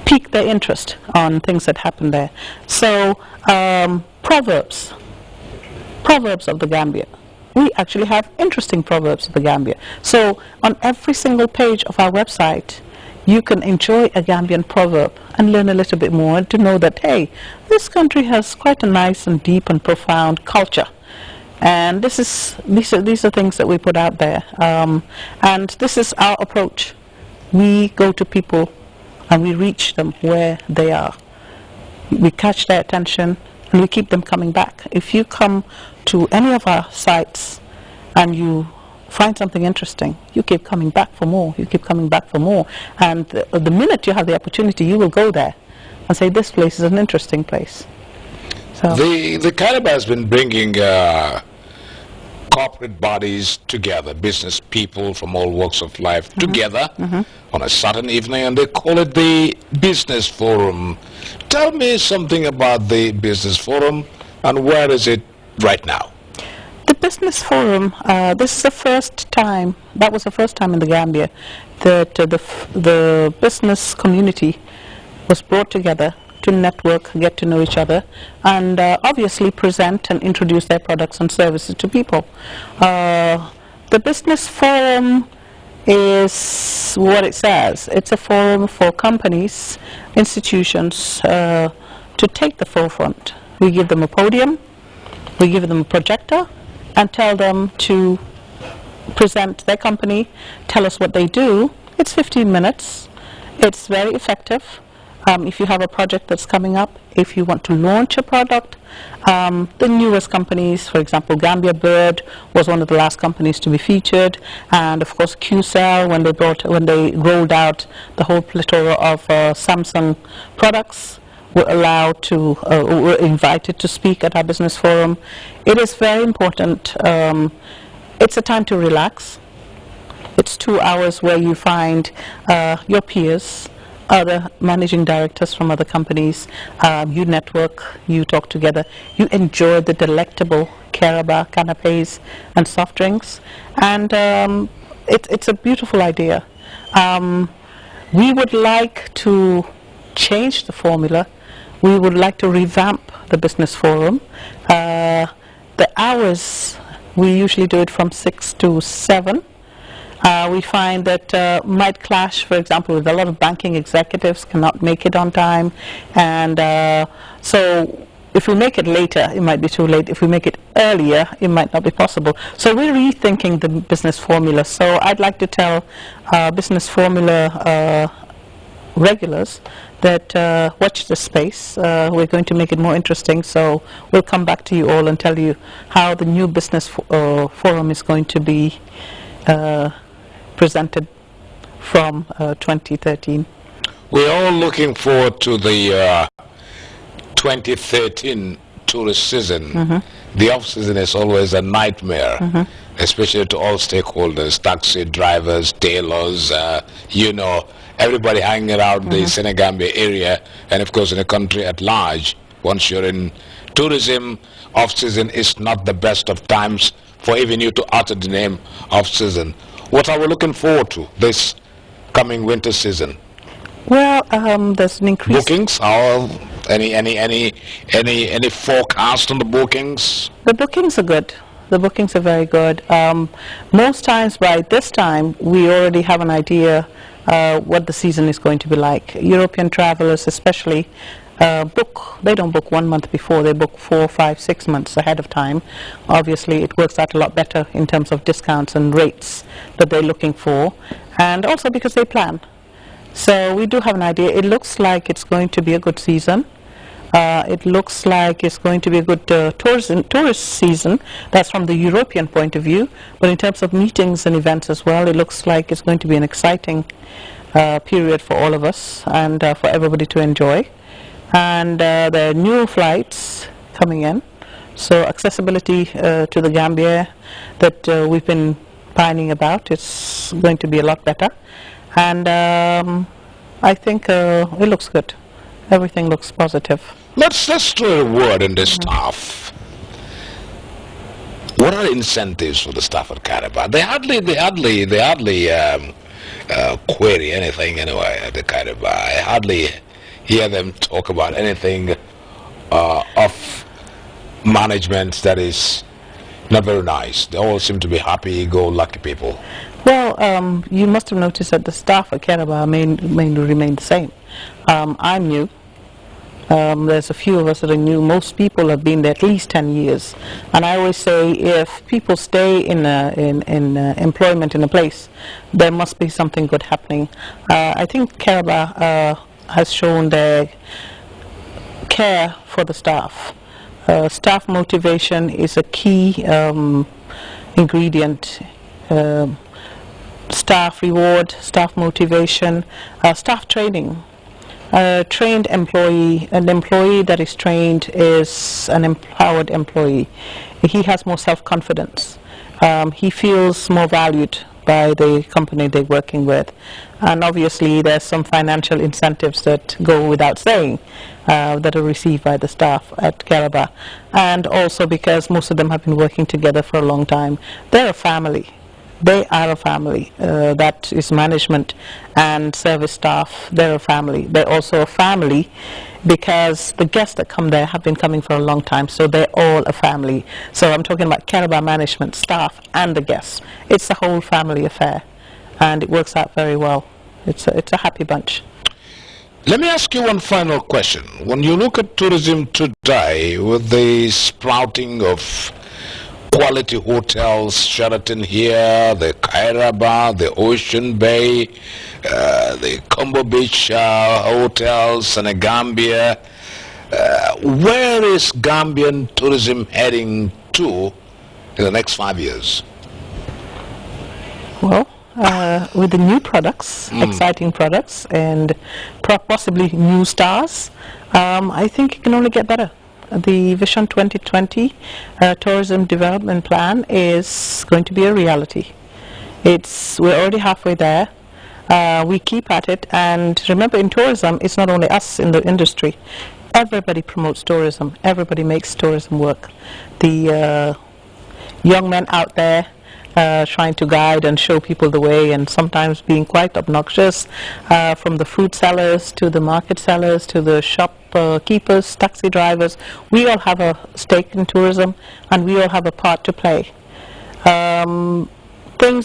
pique their interest on things that happen there. So proverbs of the Gambia. We actually have interesting proverbs of the Gambia. So on every single page of our website, you can enjoy a Gambian proverb and learn a little bit more to know that, hey, this country has quite a nice and deep and profound culture. And these are things that we put out there. And this is our approach. We go to people and we reach them where they are. We catch their attention and we keep them coming back. If you come to any of our sites and you find something interesting, you keep coming back for more, you keep coming back for more. And the minute you have the opportunity, you will go there and say, this place is an interesting place. So the Caribbean has been bringing corporate bodies together, business people from all walks of life together on a Saturday evening, and they call it the Business Forum. Tell me something about the Business Forum and where is it right now? The Business Forum, this is the first time, that was the first time in the Gambia that the business community was brought together to network, get to know each other, and obviously present and introduce their products and services to people. The Business Forum is what it says. It's a forum for companies, institutions to take the forefront. We give them a podium, we give them a projector, and tell them to present their company, tell us what they do. It's 15 minutes. It's very effective. If you have a project that's coming up, if you want to launch a product, the newest companies, for example, Gambia Bird was one of the last companies to be featured, and of course QCell, when they rolled out the whole plethora of Samsung products, were invited to speak at our business forum. It is very important. It's a time to relax. It's 2 hours where you find your peers, other managing directors from other companies. You network, you talk together, you enjoy the delectable Caraba canapes and soft drinks, and it's a beautiful idea. We would like to change the formula. We would like to revamp the business forum. The hours, we usually do it from 6 to 7. We find that might clash, for example, with a lot of banking executives cannot make it on time, and so if we make it later, it might be too late. If we make it earlier, it might not be possible. So we're rethinking the business formula. So I'd like to tell business formula regulars that watch the space. We're going to make it more interesting, so we'll come back to you all and tell you how the new business forum is going to be presented from 2013. We're all looking forward to the 2013 tourist season. The off-season is always a nightmare, especially to all stakeholders, taxi drivers, tailors, you know, everybody hanging around the Senegambia area, and of course in the country at large. Once you're in tourism, off-season is not the best of times for even you to utter the name off-season. What are we looking forward to this coming winter season? Well, there's an increase. Bookings? Any forecast on the bookings? The bookings are good. The bookings are very good. Most times by this time, we already have an idea what the season is going to be like. European travelers especially they don't book 1 month before, they book 4, 5, 6 months ahead of time. Obviously it works out a lot better in terms of discounts and rates that they're looking for, and also because they plan. So we do have an idea. It looks like it's going to be a good season. It looks like it's going to be a good tourist season. That's from the European point of view. But in terms of meetings and events as well, it looks like it's going to be an exciting period for all of us and for everybody to enjoy. And there are new flights coming in. So accessibility to the Gambia that we've been pining about, it's going to be a lot better. And I think it looks good. Everything looks positive. Let's throw a word in this staff. What are the incentives for the staff at Caraba? They hardly query anything anyway at the Caraba. I hardly hear them talk about anything of management that is not very nice. They all seem to be happy-go-lucky people. Well, you must have noticed that the staff at Keraba may remain the same. I'm new. There's a few of us that are new. Most people have been there at least 10 years. And I always say, if people stay in employment in a place, there must be something good happening. I think Keraba has shown their care for the staff. Staff motivation is a key ingredient. Staff reward, staff motivation, staff training. A trained employee, an employee that is trained is an empowered employee. He has more self-confidence. He feels more valued by the company they're working with. And obviously there's some financial incentives that go without saying that are received by the staff at Keraba. And also because most of them have been working together for a long time. They're a family. They are a family. That is management and service staff. They're a family. They're also a family because the guests that come there have been coming for a long time, so they're all a family. So I'm talking about Keraba management, staff, and the guests. It's a whole family affair, and it works out very well. It's a happy bunch. Let me ask you one final question. When you look at tourism today, with the sprouting of quality hotels, Sheraton here, the Kairaba, the Ocean Bay, the Combo Beach hotels, Senegambia, where is Gambian tourism heading to in the next 5 years? Well, with the new products, exciting products, and possibly new stars, I think it can only get better. The Vision 2020 Tourism Development Plan is going to be a reality. We're already halfway there. We keep at it, and remember, in tourism, it's not only us in the industry. Everybody promotes tourism. Everybody makes tourism work. The young men out there trying to guide and show people the way, and sometimes being quite obnoxious, from the food sellers to the market sellers to the shop keepers, taxi drivers. We all have a stake in tourism, and we all have a part to play. Things